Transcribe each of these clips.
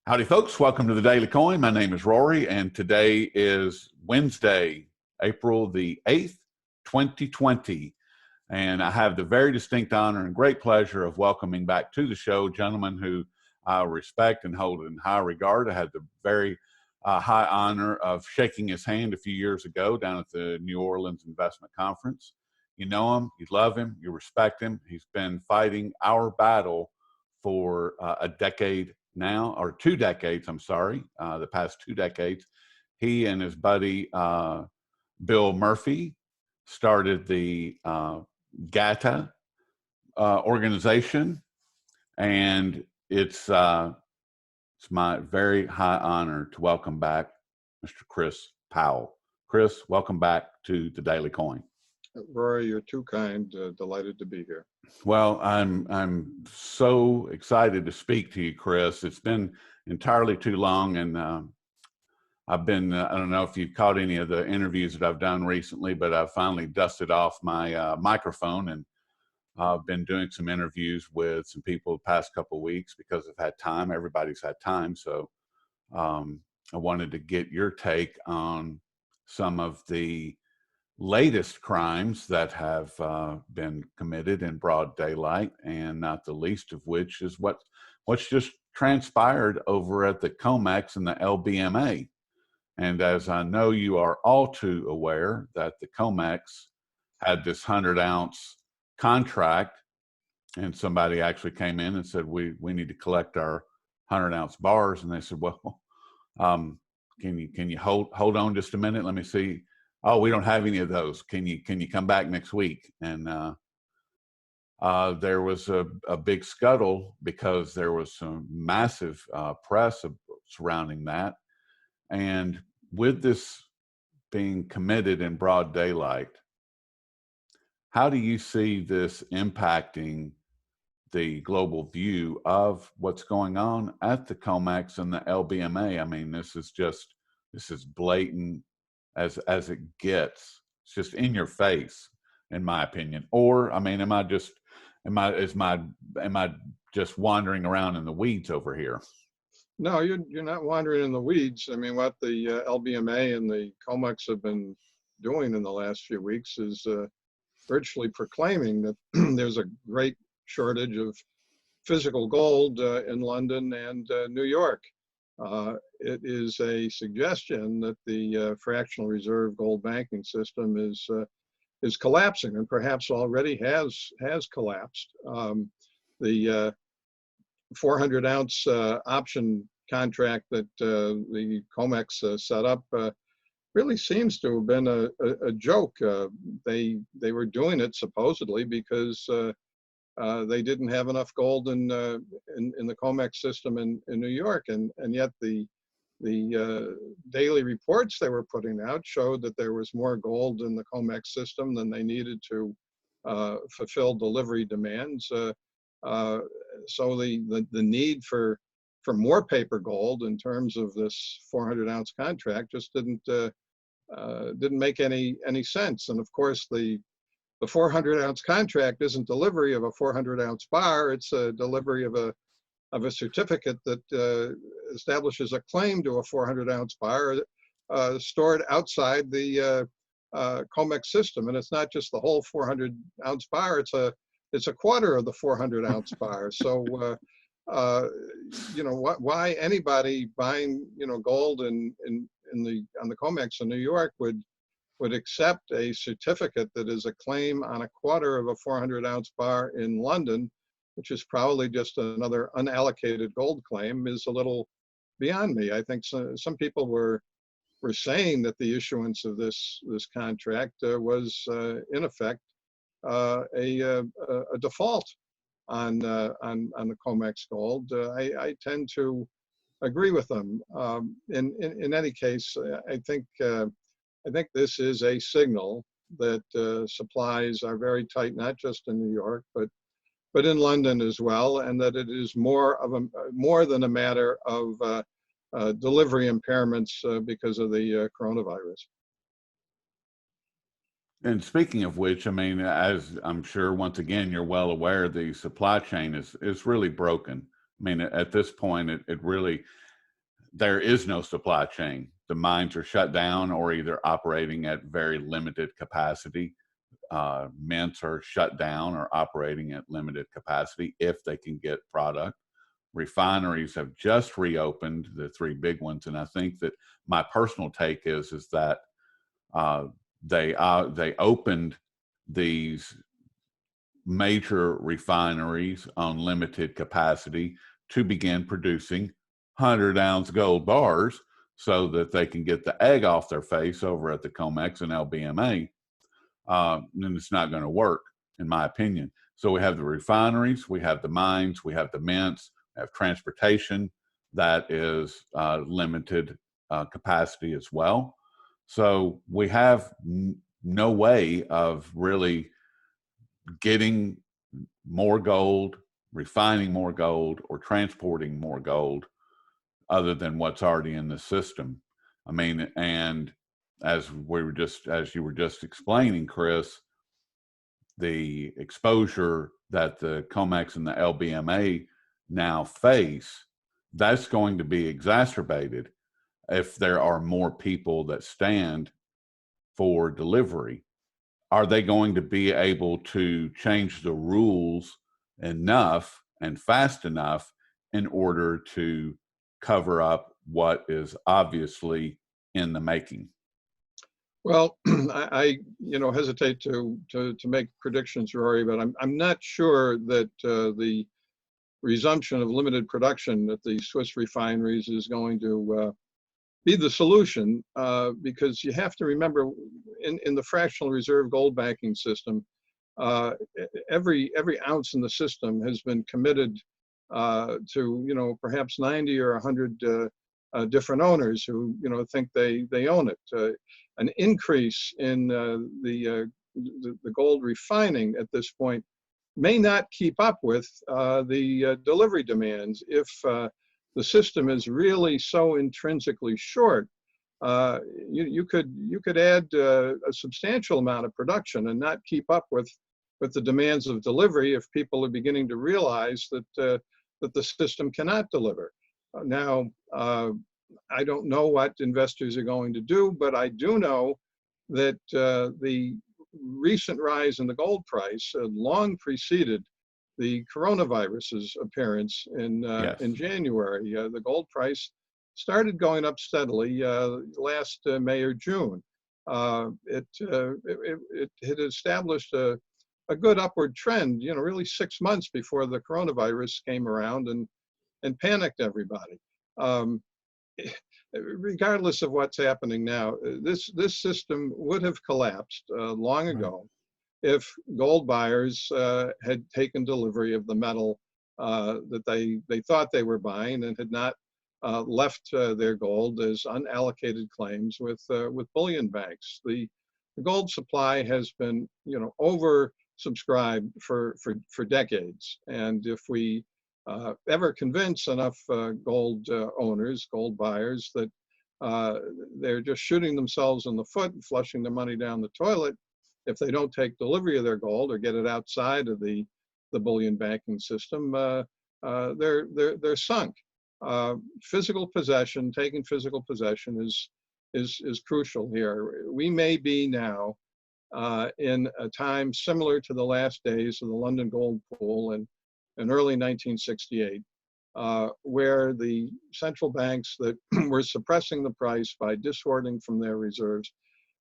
Howdy, folks. Welcome to the Daily Coin. My name is Rory, and today is Wednesday, April the 8th, 2020. And I have the very distinct honor and great pleasure of welcoming back to the show gentlemen who I respect and hold in high regard. I had the very high honor of shaking his hand a few years ago down at the New Orleans Investment Conference. You know him, you love him, you respect him. He's been fighting our battle for a decade now, or 2 decades, I'm sorry, the past 2 decades. He and his buddy, Bill Murphy, started the GATA organization, and it's my very high honor to welcome back Mr. Chris Powell. Chris, welcome back to the Daily Coin. Rory, you're too kind. Delighted to be here. Well, I'm so excited to speak to you, Chris. It's been entirely too long, and I've been, I don't know if you've caught any of the interviews that I've done recently, but I've finally dusted off my microphone, and I've been doing some interviews with some people the past couple of weeks because I've had time. Everybody's had time. So I wanted to get your take on some of the latest crimes that have been committed in broad daylight, and not the least of which is what's just transpired over at the COMEX and the LBMA. And as I know you are all too aware that the COMEX had this 100-ounce contract, and somebody actually came in and said, we need to collect our 100-ounce bars. And they said, well, can you hold on just a minute? Let me see. Oh, we don't have any of those. Can you come back next week? And there was a big scuttle because there was some massive press surrounding that. And with this being committed in broad daylight, how do you see this impacting the global view of what's going on at the COMEX and the LBMA? I mean, this is blatant as it gets. It's just in your face, in my opinion. Or, I mean, am I just wandering around in the weeds over here? No, you're not wandering in the weeds. I mean, what the LBMA and the COMEX have been doing in the last few weeks is virtually proclaiming that there's a great shortage of physical gold in London and New York. It is a suggestion that the fractional reserve gold banking system is collapsing, and perhaps already has collapsed. The 400-ounce option contract that the COMEX set up really seems to have been a joke. They were doing it supposedly because they didn't have enough gold in the COMEX system in New York, and yet the daily reports they were putting out showed that there was more gold in the COMEX system than they needed to fulfill delivery demands. So the need for more paper gold in terms of this 400-ounce contract just didn't make any sense. And of course, the 400-ounce contract isn't delivery of a 400-ounce bar. It's a delivery of a certificate that establishes a claim to a 400-ounce bar stored outside the COMEX system. And it's not just the whole 400-ounce bar. It's a quarter of the 400-ounce bar. So why anybody buying gold on the COMEX in New York would accept a certificate that is a claim on a quarter of a 400-ounce bar in London, which is probably just another unallocated gold claim, is a little beyond me. I think some people were saying that the issuance of this contract was in effect a default on the COMEX gold. I tend to agree with them. In any case, I think this is a signal that supplies are very tight, not just in New York, but in London as well, and that it is more than a matter of delivery impairments because of the coronavirus. And speaking of which, I mean, as I'm sure once again you're well aware, the supply chain is really broken. I mean, at this point, it really, there is no supply chain. The mines are shut down or either operating at very limited capacity. Mints are shut down or operating at limited capacity if they can get product. Refineries have just reopened, the three big ones, and I think that my personal take is that they opened these major refineries on limited capacity to begin producing 100-ounce gold bars so that they can get the egg off their face over at the COMEX and LBMA. Then it's not going to work, in my opinion. So we have the refineries, we have the mines, we have the mints, we have transportation that is limited capacity as well. So we have no way of really getting more gold, refining more gold, or transporting more gold other than what's already in the system. I mean, and as you were just explaining, Chris, the exposure that the COMEX and the LBMA now face, that's going to be exacerbated if there are more people that stand for delivery. Are they going to be able to change the rules enough and fast enough in order to cover up what is obviously in the making? Well, I hesitate to make predictions, Rory, but I'm not sure that the resumption of limited production at the Swiss refineries is going to be the solution, because you have to remember, in the fractional reserve gold banking system, every ounce in the system has been committed to perhaps 90 or 100 different owners who think they own it. An increase in the gold refining at this point may not keep up with the delivery demands. If the system is really so intrinsically short, you could add a substantial amount of production and not keep up with the demands of delivery if people are beginning to realize that the system cannot deliver. Now, I don't know what investors are going to do, but I do know that the recent rise in the gold price long preceded the coronavirus's appearance in January. The gold price started going up steadily last May or June. It had established a good upward trend, really 6 months before the coronavirus came around and panicked everybody. Regardless of what's happening now, this system would have collapsed long ago if gold buyers had taken delivery of the metal that they thought they were buying and had not left their gold as unallocated claims with bullion banks. The gold supply has been oversubscribed for decades, and if we ever convince enough gold owners, gold buyers, that they're just shooting themselves in the foot and flushing the money down the toilet if they don't take delivery of their gold or get it outside of the bullion banking system, they're sunk. Physical possession, taking physical possession is crucial here. We may be now in a time similar to the last days of the London gold pool in early 1968, where the central banks that were suppressing the price by disgorging from their reserves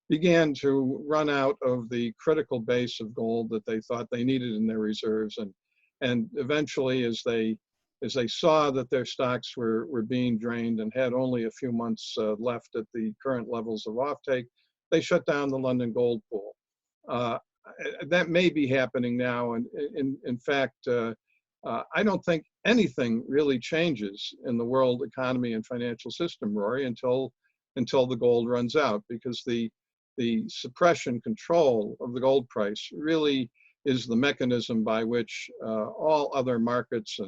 began to run out of the critical base of gold that they thought they needed in their reserves, and eventually, as they saw that their stocks were being drained and had only a few months left at the current levels of offtake, they shut down the London gold pool. That may be happening now, and in fact, I don't think anything really changes in the world economy and financial system, Rory, until the gold runs out, because the suppression control of the gold price really is the mechanism by which all other markets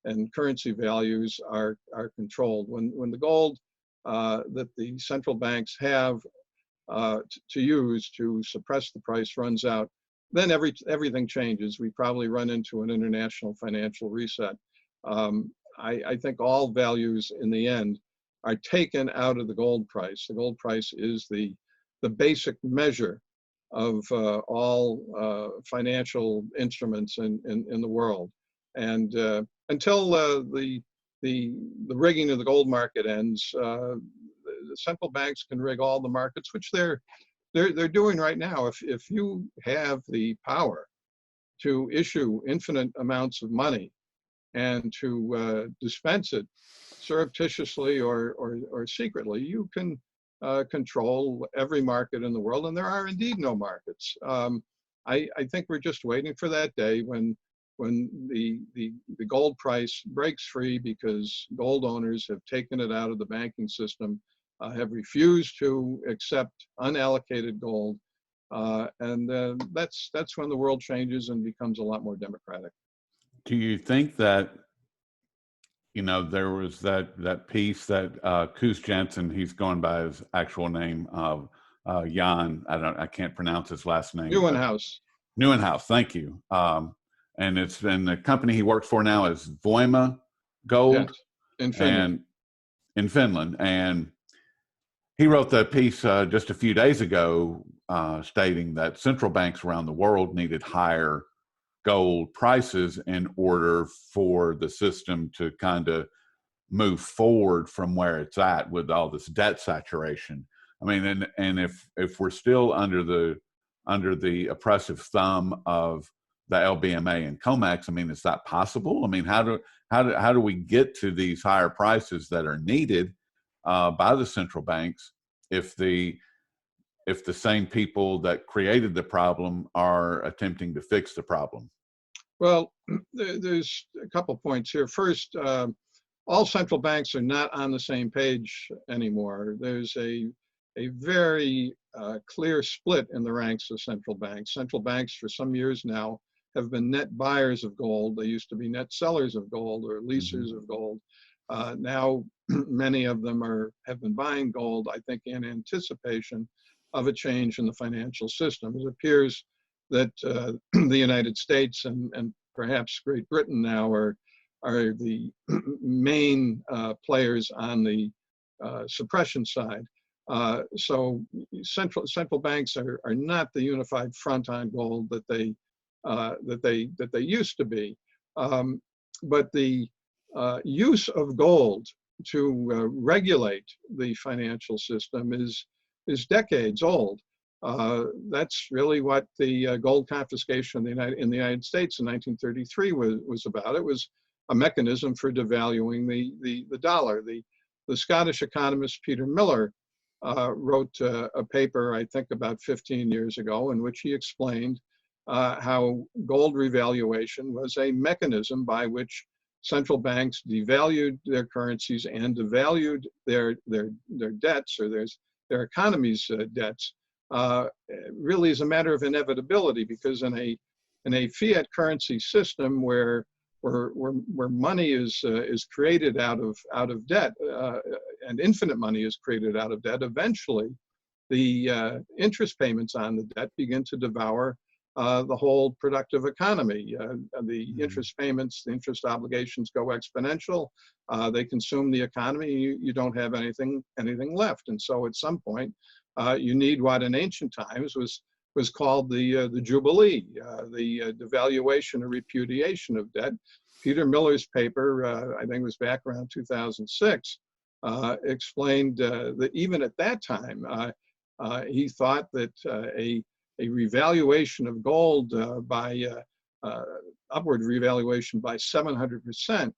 and currency values are controlled. When the gold that the central banks have to use to suppress the price runs out, then everything changes. We probably run into an international financial reset. I think all values in the end are taken out of the gold price. The gold price is the basic measure of all financial instruments in the world. And until the rigging of the gold market ends, the central banks can rig all the markets, which they're doing right now. If you have the power to issue infinite amounts of money and to dispense it surreptitiously or secretly, you can control every market in the world, and there are indeed no markets. I think we're just waiting for that day when the gold price breaks free, because gold owners have taken it out of the banking system, have refused to accept unallocated gold, and that's when the world changes and becomes a lot more democratic. Do you think that, there was that piece that Koos Jensen, he's going by his actual name of Jan, I can't pronounce his last name. Nieuwenhuis. Nieuwenhuis, thank you. And it's been the company he works for now is Voima Gold. Yes, in Finland. And in Finland. And he wrote that piece just a few days ago stating that central banks around the world needed higher gold prices in order for the system to kind of move forward from where it's at with all this debt saturation. I mean, and if we're still under the oppressive thumb of the LBMA and COMEX, I mean, is that possible? I mean, how do we get to these higher prices that are needed by the central banks if the same people that created the problem are attempting to fix the problem? Well, there's a couple points here. First, all central banks are not on the same page anymore. There's a very clear split in the ranks of central banks. Central banks for some years now have been net buyers of gold. They used to be net sellers of gold or leasers of gold. Now, many of them have been buying gold, I think, in anticipation of a change in the financial system. It appears that the United States and perhaps Great Britain now are the main players on the suppression side. So central banks are not the unified front on gold that they used to be. But the use of gold to regulate the financial system is decades old. That's really what the gold confiscation in the United States in 1933 was about. It was a mechanism for devaluing the dollar. The Scottish economist Peter Miller wrote a paper, I think about 15 years ago, in which he explained how gold revaluation was a mechanism by which central banks devalued their currencies and devalued their debts, or their economy's debts. Really is a matter of inevitability, because in a fiat currency system where money is created out of debt, and infinite money is created out of debt, eventually the interest payments on the debt begin to devour the whole productive economy. The interest payments, the interest obligations go exponential. They consume the economy. You don't have anything left, and so at some point you need what in ancient times was called the jubilee, the devaluation or repudiation of debt. Peter Miller's paper, I think it was back around 2006, explained that even at that time, he thought that a revaluation of gold by upward revaluation by 700%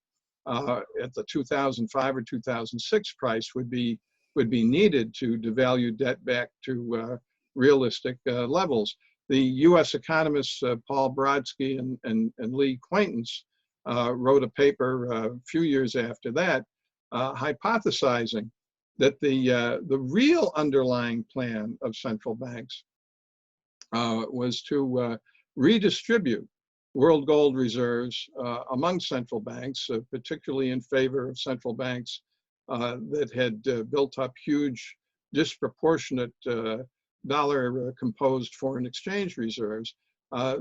at the 2005 or 2006 price would be needed to devalue debt back to realistic levels. The U.S. economists Paul Brodsky and Lee Quaintance wrote a paper a few years after that, hypothesizing that the real underlying plan of central banks was to redistribute world gold reserves among central banks, particularly in favor of central banks that had built up huge, disproportionate dollar-composed foreign exchange reserves,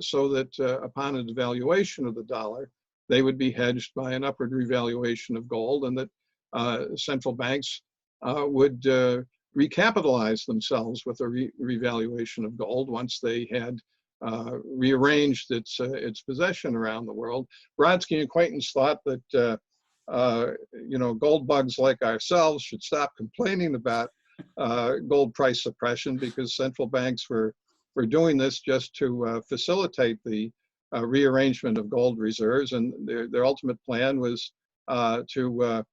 so that upon a devaluation of the dollar, they would be hedged by an upward revaluation of gold, and that central banks would recapitalize themselves with a revaluation of gold once they had rearranged its possession around the world. Brodsky and Acquaintance thought that gold bugs like ourselves should stop complaining about gold price suppression, because central banks were doing this just to facilitate the rearrangement of gold reserves, and their ultimate plan was to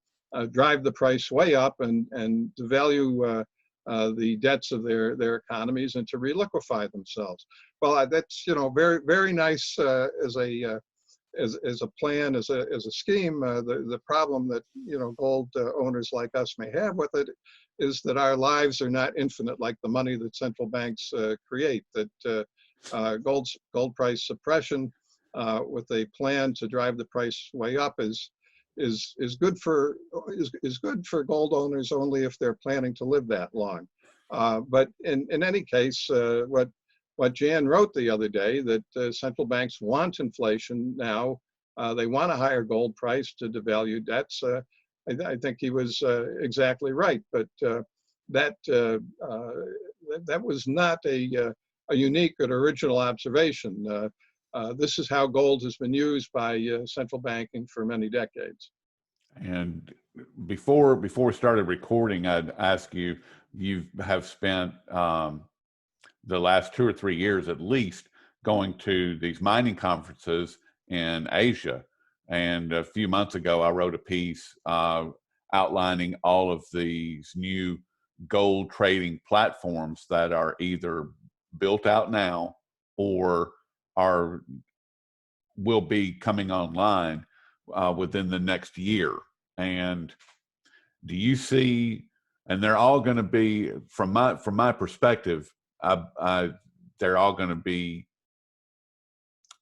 drive the price way up and devalue the debts of their economies and to reliquefy themselves. Well, that's very very nice as a plan, as a scheme. The problem that gold owners like us may have with it is that our lives are not infinite like the money that central banks create. That gold price suppression with a plan to drive the price way up is good for gold owners only if they're planning to live that long. But in any case, what Jan wrote the other day, that central banks want inflation now. They want a higher gold price to devalue debts. I think he was exactly right. But that was not a unique or original observation. This is how gold has been used by central banking for many decades. And before we started recording, I'd ask you, you have spent the last 2 or 3 years at least going to these mining conferences in Asia. And a few months ago, I wrote a piece outlining all of these new gold trading platforms that are either built out now or will be coming online within the next year. And do you see, and they're all going to be, from my perspective, they're all going to be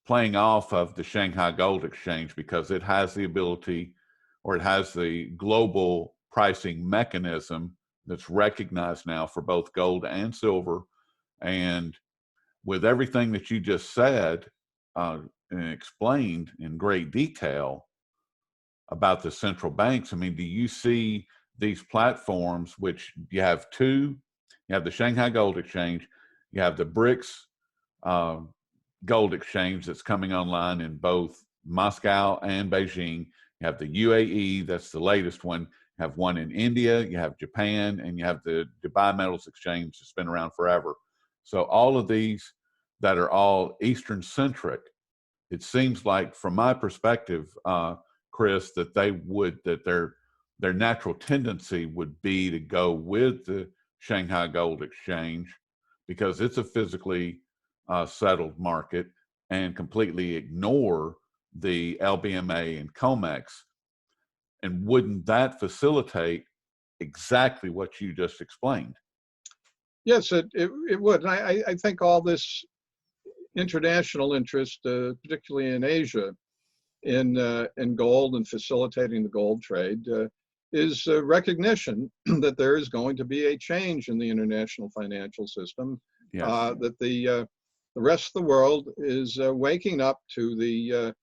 playing off of the Shanghai Gold Exchange, because it has the ability, or it has the global pricing mechanism that's recognized now for both gold and silver. And with everything that you just said and explained in great detail about the central banks, I mean, do you see these platforms, which you have two? You have the Shanghai Gold Exchange, you have the BRICS Gold Exchange that's coming online in both Moscow and Beijing. You have the UAE, that's the latest one. You have one in India, you have Japan, and you have the Dubai Metals Exchange that's been around forever. So all of these that are all Eastern centric, it seems like, from my perspective, Chris, that their natural tendency would be to go with the Shanghai Gold Exchange, because it's a physically settled market, and completely ignore the LBMA and COMEX. And wouldn't that facilitate exactly what you just explained? Yes, it would. And I think all this international interest, particularly in Asia, in gold and facilitating the gold trade, is recognition that there is going to be a change in the international financial system. Yes. That the rest of the world is waking up to the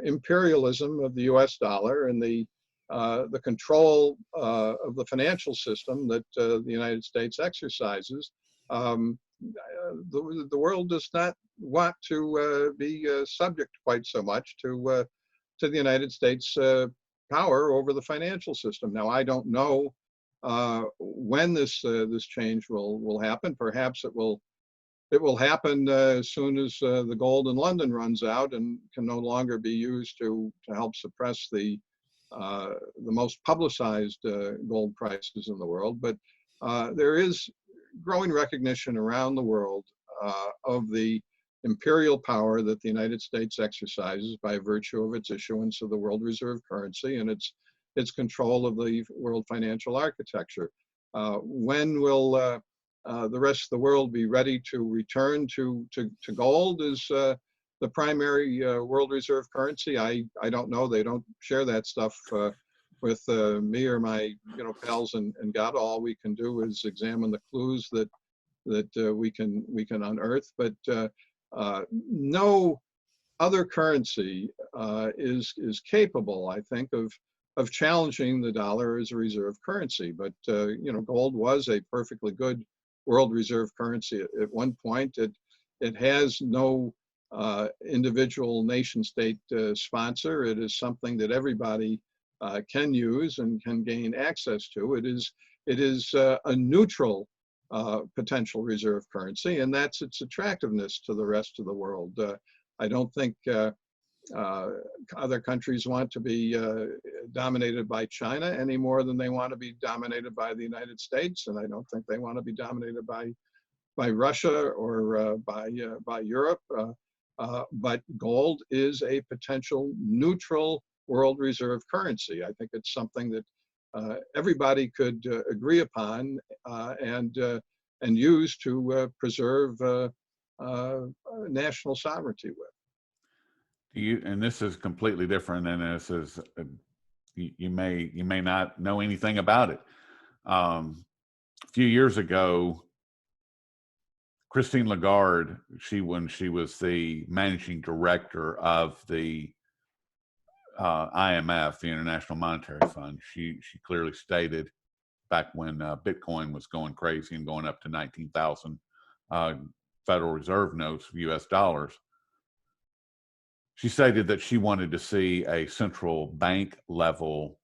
imperialism of the U.S. dollar and the control of the financial system that the United States exercises. The world does not want to be subject quite so much to the United States power over the financial system. Now, I don't know when this change will happen. Perhaps it will happen as soon as the gold in London runs out and can no longer be used to help suppress the most publicized gold prices in the world. But there is growing recognition around the world of the imperial power that the United States exercises by virtue of its issuance of the world reserve currency and its control of the world financial architecture. When will the rest of the world be ready to return to gold as the primary world reserve currency? I don't know. They don't share that stuff with me or my pals and God. All we can do is examine the clues that we can unearth. But no other currency is capable, I think, of of challenging the dollar as a reserve currency. But gold was a perfectly good world reserve currency at one point. It has no individual nation state sponsor. It is something that everybody can use and can gain access to. It is a neutral potential reserve currency, and that's its attractiveness to the rest of the world. I don't think other countries want to be dominated by China any more than they want to be dominated by the United States, and I don't think they want to be dominated by Russia or by Europe. But gold is a potential neutral world reserve currency. I think it's something that everybody could agree upon and use to preserve national sovereignty with. And this is completely different, and this is you may not know anything about it. A few years ago, Christine Lagarde, when she was the managing director of the IMF, the International Monetary Fund, she clearly stated back when Bitcoin was going crazy and going up to 19,000 Federal Reserve notes of U.S. dollars. She stated that she wanted to see a central bank level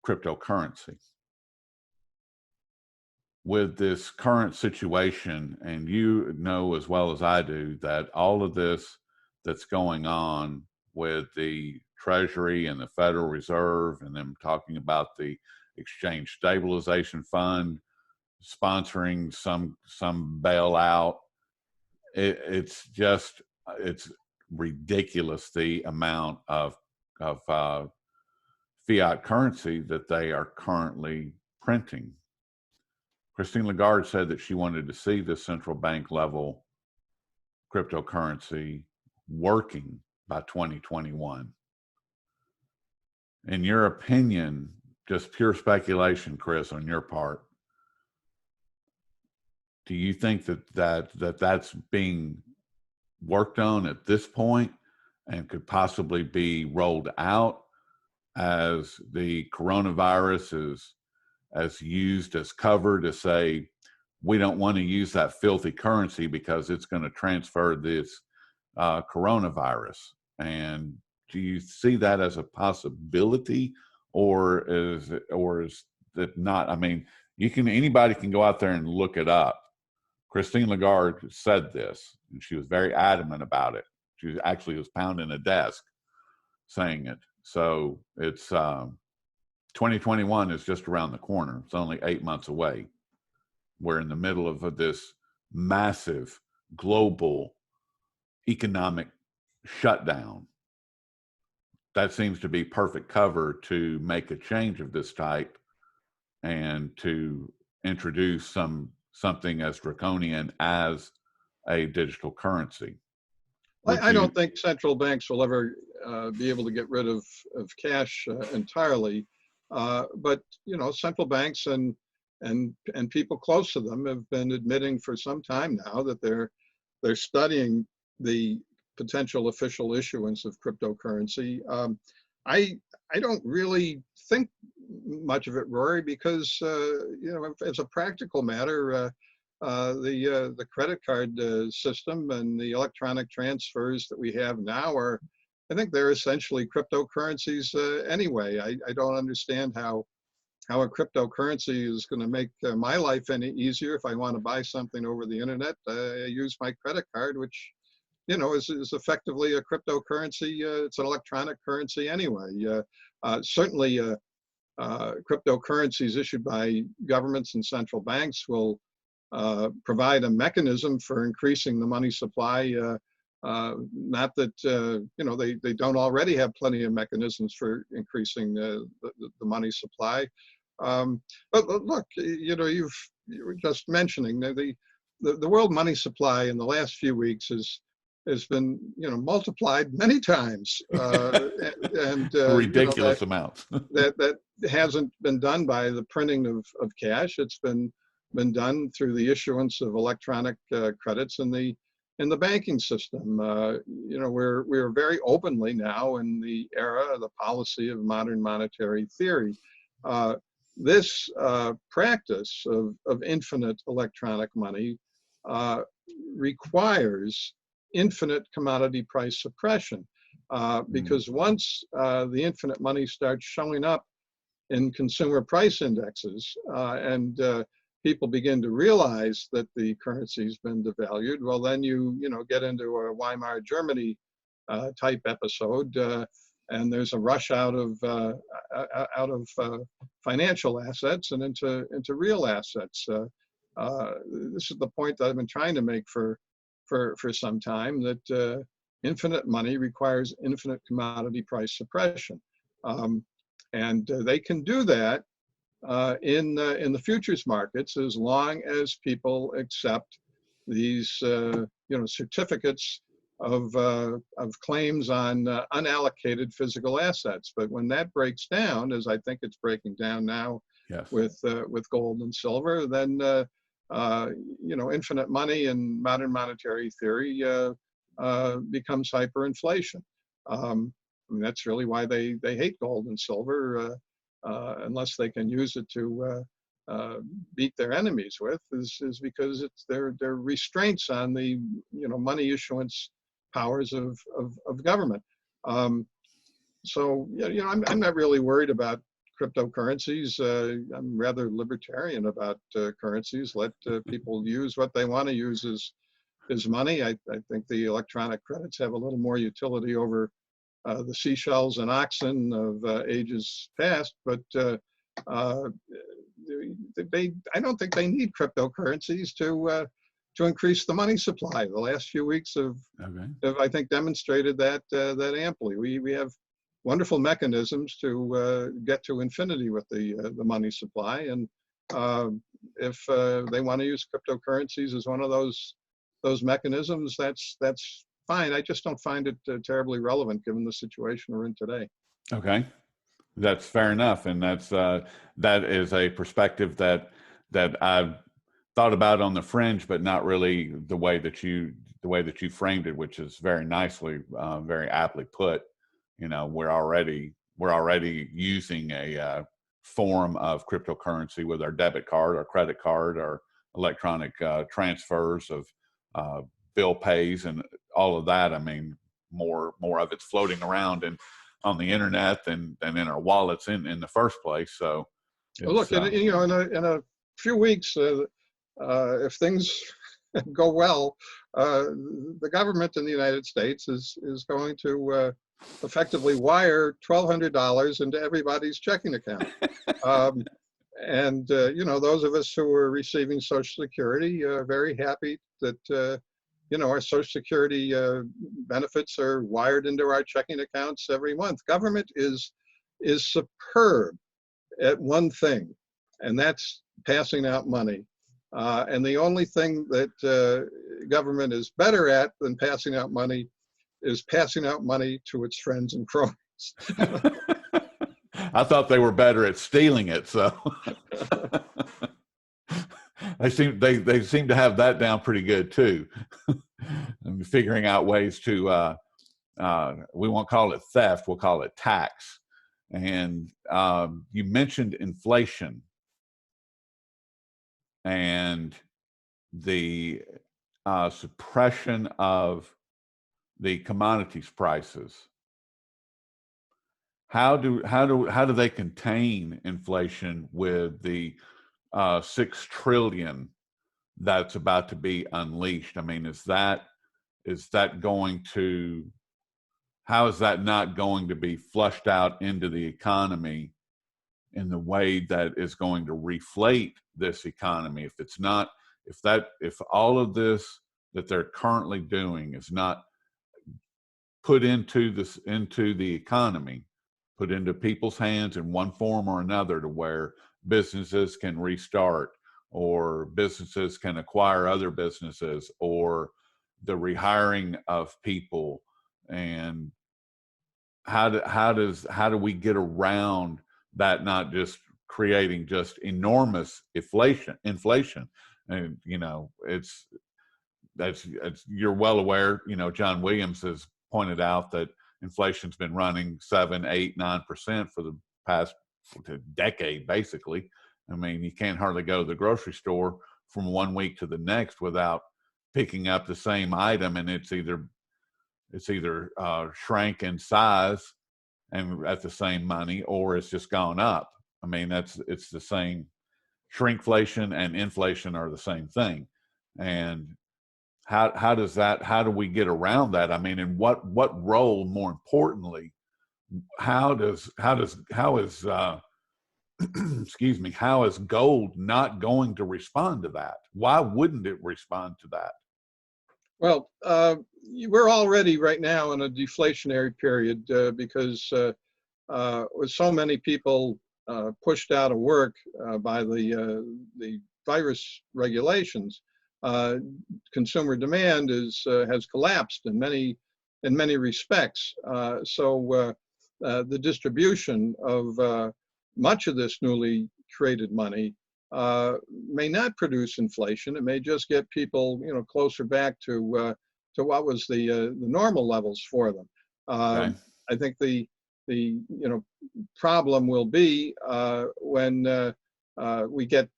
cryptocurrency. With this current situation, and you know as well as I do that all of this that's going on with the Treasury and the Federal Reserve and them talking about the Exchange Stabilization Fund sponsoring some bailout, it's ridiculous the amount of fiat currency that they are currently printing. Christine Lagarde said that she wanted to see the central bank level cryptocurrency working by 2021. In your opinion, just pure speculation, Chris, on your part, do you think that's being worked on at this point and could possibly be rolled out as the coronavirus is as used as cover to say, we don't want to use that filthy currency because it's going to transfer this coronavirus? And do you see that as a possibility, or is it not? I mean, anybody can go out there and look it up. Christine Lagarde said this, and she was very adamant about it. She actually was pounding a desk saying it. So it's 2021 is just around the corner. It's only 8 months away. We're in the middle of this massive global economic shutdown. That seems to be perfect cover to make a change of this type and to introduce something as draconian as a digital currency. I don't think central banks will ever be able to get rid of cash entirely. But central banks and people close to them have been admitting for some time now that they're studying the potential official issuance of cryptocurrency. I don't really think much of it, Rory, because as a practical matter, the credit card system and the electronic transfers that we have now I think they're essentially cryptocurrencies anyway. I don't understand how a cryptocurrency is going to make my life any easier. If I want to buy something over the internet, I use my credit card, which is effectively a cryptocurrency. It's an electronic currency anyway. Certainly, cryptocurrencies issued by governments and central banks will provide a mechanism for increasing the money supply. Not that they don't already have plenty of mechanisms for increasing the money supply. But look, you were just mentioning the world money supply in the last few weeks has been multiplied many times, and ridiculous amounts. that hasn't been done by the printing of cash. It's been done through the issuance of electronic credits and the in the banking system. We're very openly now in the era of the policy of modern monetary theory. This practice of infinite electronic money requires infinite commodity price suppression, because once the infinite money starts showing up in consumer price indexes, and people begin to realize that the currency's been devalued, well, then you get into a Weimar Germany type episode, and there's a rush out of financial assets and into real assets. This is the point that I've been trying to make for some time, that infinite money requires infinite commodity price suppression, and they can do that in the futures markets as long as people accept these certificates of claims on unallocated physical assets. But when that breaks down, as I think it's breaking down now, Yes. with gold and silver, then infinite money in modern monetary theory becomes hyperinflation. That's really why they hate gold and silver, unless they can use it to beat their enemies with, is because it's their restraints on the money issuance powers of government. So I'm not really worried about cryptocurrencies. I'm rather libertarian about currencies. Let people use what they want to use as money. I think the electronic credits have a little more utility over the seashells and oxen of ages past, but I don't think they need cryptocurrencies to increase the money supply. The last few weeks have I think demonstrated that amply. We have wonderful mechanisms to get to infinity with the money supply, and if they want to use cryptocurrencies as one of those mechanisms, that's fine. I just don't find it terribly relevant given the situation we're in today. Okay, that's fair enough, and that is a perspective that I've thought about on the fringe, but not really the way that you framed it, which is very nicely, very aptly put. We're already using a form of cryptocurrency with our debit card, our credit card, our electronic transfers of bill pays and all of that. I mean, more of it's floating around and on the internet than in our wallets in the first place. So, well, look, in a few weeks, if things go well, the government in the United States is going to effectively wire $1,200 into everybody's checking account. And those of us who are receiving Social Security are very happy that our Social Security benefits are wired into our checking accounts every month. Government is superb at one thing, and that's passing out money. And the only thing that government is better at than passing out money is passing out money to its friends and cronies. I thought they were better at stealing it, so they seem to have that down pretty good too. And figuring out ways to we won't call it theft, we'll call it tax. And you mentioned inflation and the suppression of the commodities prices. How do they contain inflation with the 6 trillion that's about to be unleashed? I mean, how is that not going to be flushed out into the economy in the way that is going to reflate this economy? If all of this that they're currently doing is not put into the economy, put into people's hands in one form or another, to where businesses can restart, or businesses can acquire other businesses, or the rehiring of people, and how do we get around that, not just creating just enormous inflation? And as you're well aware, John Williams has pointed out that inflation's been running 7, 8, 9% for the past decade, basically. I mean, you can't hardly go to the grocery store from one week to the next without picking up the same item, and it's either shrank in size and at the same money, or it's just gone up. I mean, it's the same. Shrinkflation and inflation are the same thing. And how do we get around that? I mean, and what role, more importantly, how is excuse me, how is gold not going to respond to that? Why wouldn't it respond to that? Well, we're already right now in a deflationary period because with so many people pushed out of work by the virus regulations, consumer demand has collapsed in many respects. So the distribution of much of this newly created money may not produce inflation. It may just get people, closer back to what was the normal levels for them. Okay. I think the problem will be when we get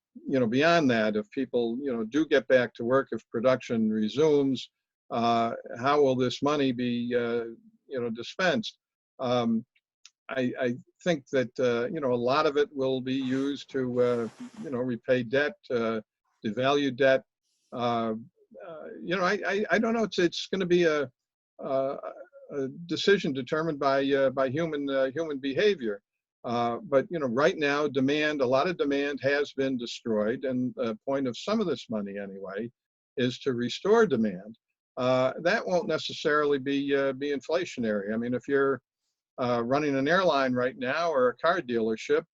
beyond that. If people do get back to work, if production resumes, how will this money be dispensed? I think that a lot of it will be used to repay debt, devalue debt. I don't know. It's going to be a decision determined by human behavior. But right now, a lot of demand has been destroyed, and the point of some of this money, anyway, is to restore demand. That won't necessarily be inflationary. I mean, if you're running an airline right now or a car dealership,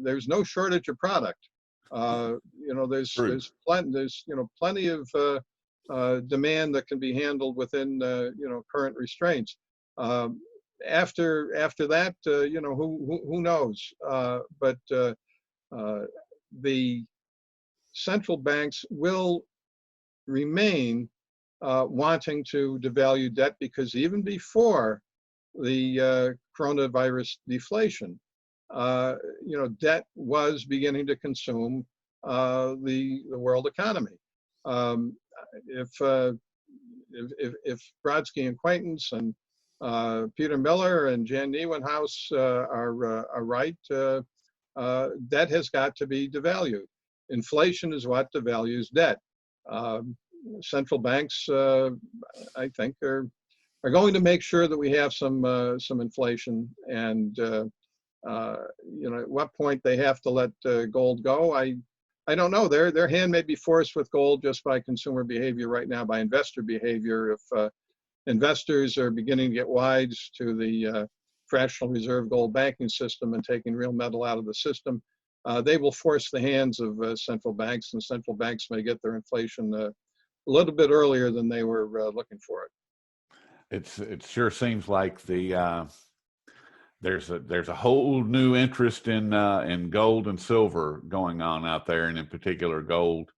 there's no shortage of product. There's plenty of demand that can be handled within current restraints. After that, who knows? But the central banks will remain wanting to devalue debt, because even before the coronavirus deflation, debt was beginning to consume the world economy. If Brodsky and Quaintance and Peter Miller and Jan Nieuwenhuis are right, debt has got to be devalued. Inflation is what devalues debt. Central banks, I think, are going to make sure that we have some inflation, and at what point they have to let gold go, I don't know. Their hand may be forced with gold just by consumer behavior right now, by investor behavior. If investors are beginning to get wise to the fractional reserve gold banking system and taking real metal out of the system, they will force the hands of central banks, and central banks may get their inflation a little bit earlier than they were looking for it. It sure seems like there's a whole new interest in gold and silver going on out there, and in particular gold,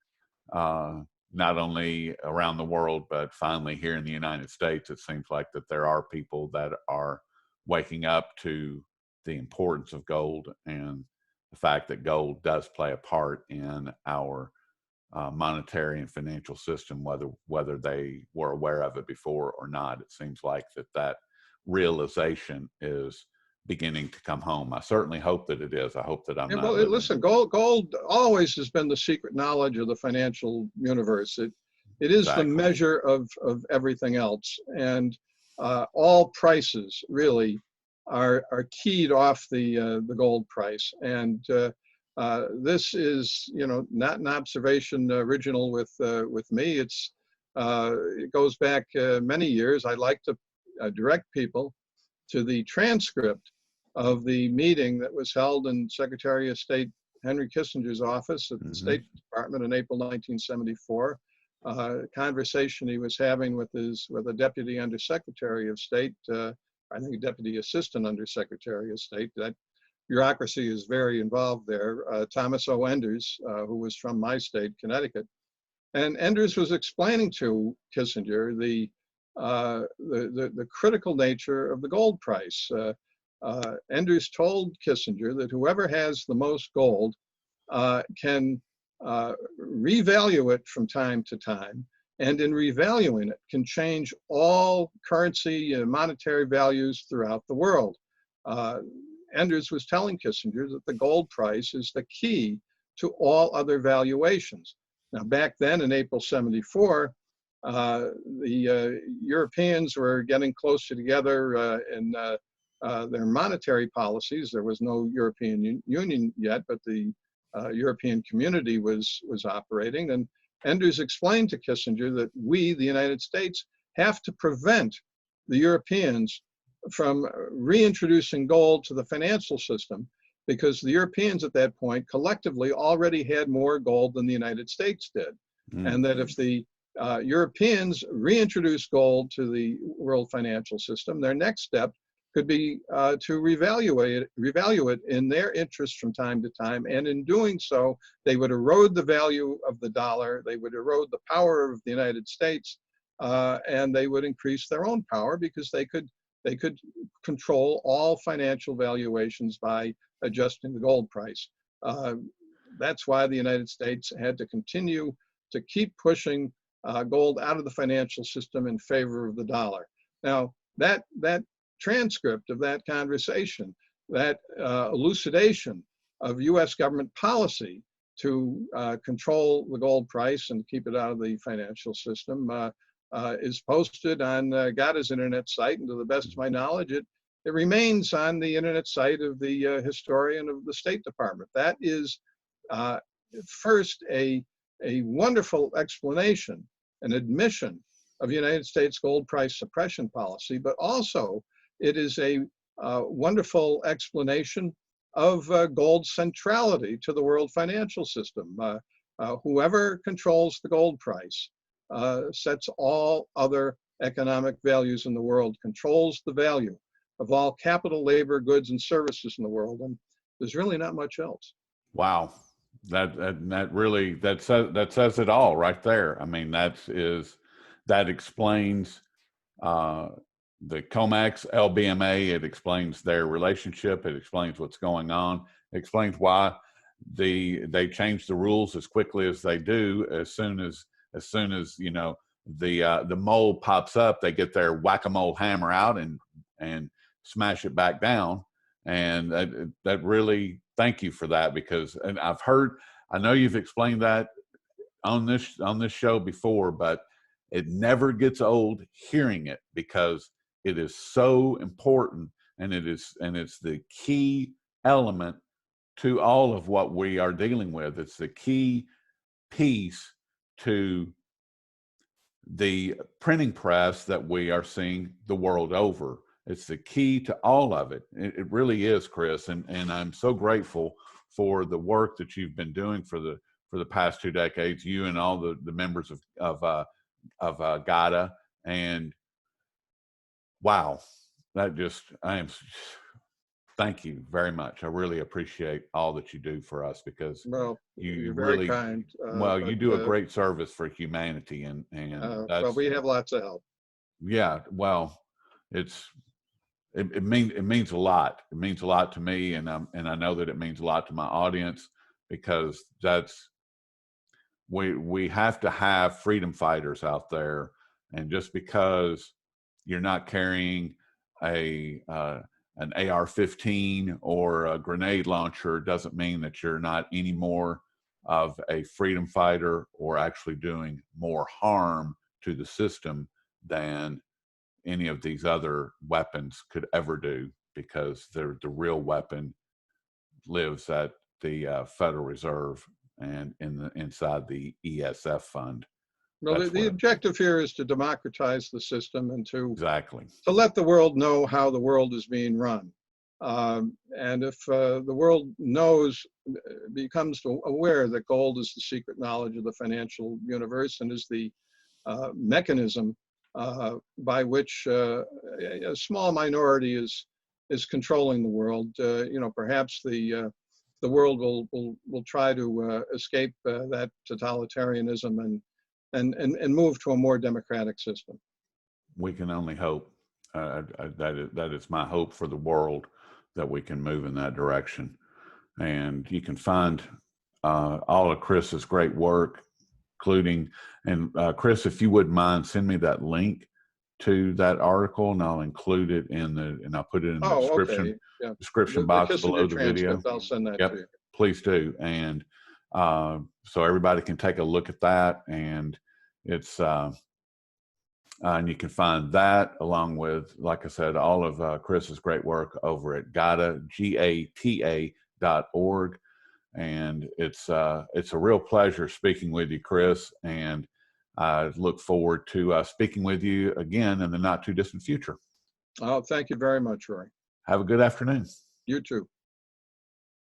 not only around the world, but finally here in the United States. It seems like that there are people that are waking up to the importance of gold and the fact that gold does play a part in our monetary and financial system, whether they were aware of it before or not. It seems like that realization is beginning to come home. I certainly hope that it is. I hope that I'm not. Well, listen, gold always has been the secret knowledge of the financial universe. It is Exactly. the measure of everything else, and all prices really are keyed off the gold price. And this is not an observation original with me. It goes back many years. I like to direct people to the transcript of the meeting that was held in Secretary of State Henry Kissinger's office at the State Department in April 1974. Conversation he was having with a Deputy Undersecretary of State, I think a Deputy Assistant Undersecretary of State. That bureaucracy is very involved there. Thomas O. Enders, who was from my state, Connecticut. And Enders was explaining to Kissinger the critical nature of the gold price. Enders told Kissinger that whoever has the most gold can revalue it from time to time, and in revaluing it can change all currency and monetary values throughout the world. Enders was telling Kissinger that the gold price is the key to all other valuations. Now, back then in April '74, the Europeans were getting closer together in their monetary policies. There was no European Union yet, but the European community was operating. And Enders explained to Kissinger that we, the United States, have to prevent the Europeans from reintroducing gold to the financial system, because the Europeans at that point collectively already had more gold than the United States did. And that if the Europeans reintroduce gold to the world financial system, their next step could be to revalue it in their interest from time to time. And in doing so, they would erode the value of the dollar, they would erode the power of the United States, and they would increase their own power, because they could control all financial valuations by adjusting the gold price. That's why the United States had to continue to keep pushing gold out of the financial system in favor of the dollar. Now, that transcript of that conversation, that elucidation of US government policy to control the gold price and keep it out of the financial system is posted on GATA's internet site, and to the best of my knowledge, it remains on the internet site of the historian of the State Department. That is first a wonderful explanation, an admission of United States gold price suppression policy, but also it is a wonderful explanation of gold's centrality to the world financial system. Whoever controls the gold price sets all other economic values in the world, controls the value of all capital, labor, goods, and services in the world. And there's really not much else. Wow. That really, that says it all right there. I mean, that explains the COMEX, LBMA. It explains their relationship. It explains what's going on. It explains why they change the rules as quickly as they do. As soon as you know the mole pops up, they get their whack-a-mole hammer out and smash it back down. And that really, thank you for that, because, and I know you've explained that on this show before, but it never gets old hearing it, because it is so important, and it's the key element to all of what we are dealing with. It's the key piece to the printing press that we are seeing the world over. It's the key to all of it. It really is, Chris, and I'm so grateful for the work that you've been doing for the past 2 decades. You and all the members of GATA, and wow, thank you very much. I really appreciate all that you do for us, because you're very kind. You do a great service for humanity, and well, we have lots of help. Yeah, well, it means a lot. It means a lot to me, and I know that it means a lot to my audience, because we have to have freedom fighters out there, and just because you're not carrying an AR-15 or a grenade launcher doesn't mean that you're not any more of a freedom fighter, or actually doing more harm to the system than any of these other weapons could ever do, because the real weapon lives at the Federal Reserve and inside the ESF fund. Well, the objective here is to democratize the system, and to exactly let the world know how the world is being run. And if the world becomes aware that gold is the secret knowledge of the financial universe, and is the mechanism by which a small minority is controlling the world, perhaps the world will try to escape that totalitarianism and move to a more democratic system. We can only hope. That is my hope for the world, that we can move in that direction. And you can find all of Chris's great work, including, and Chris, if you wouldn't mind, send me that link to that article, and I'll include it and I'll put it in the description, Okay. Yeah. description The box below Kissinger the video. transcript, I'll send that Yep, to you. please do. And so everybody can take a look at that, and it's and you can find that along with, like I said, all of Chris's great work over at GATA, GATA.org. And it's a real pleasure speaking with you, Chris. And I look forward to speaking with you again in the not too distant future. Oh, thank you very much, Roy. Have a good afternoon. You too.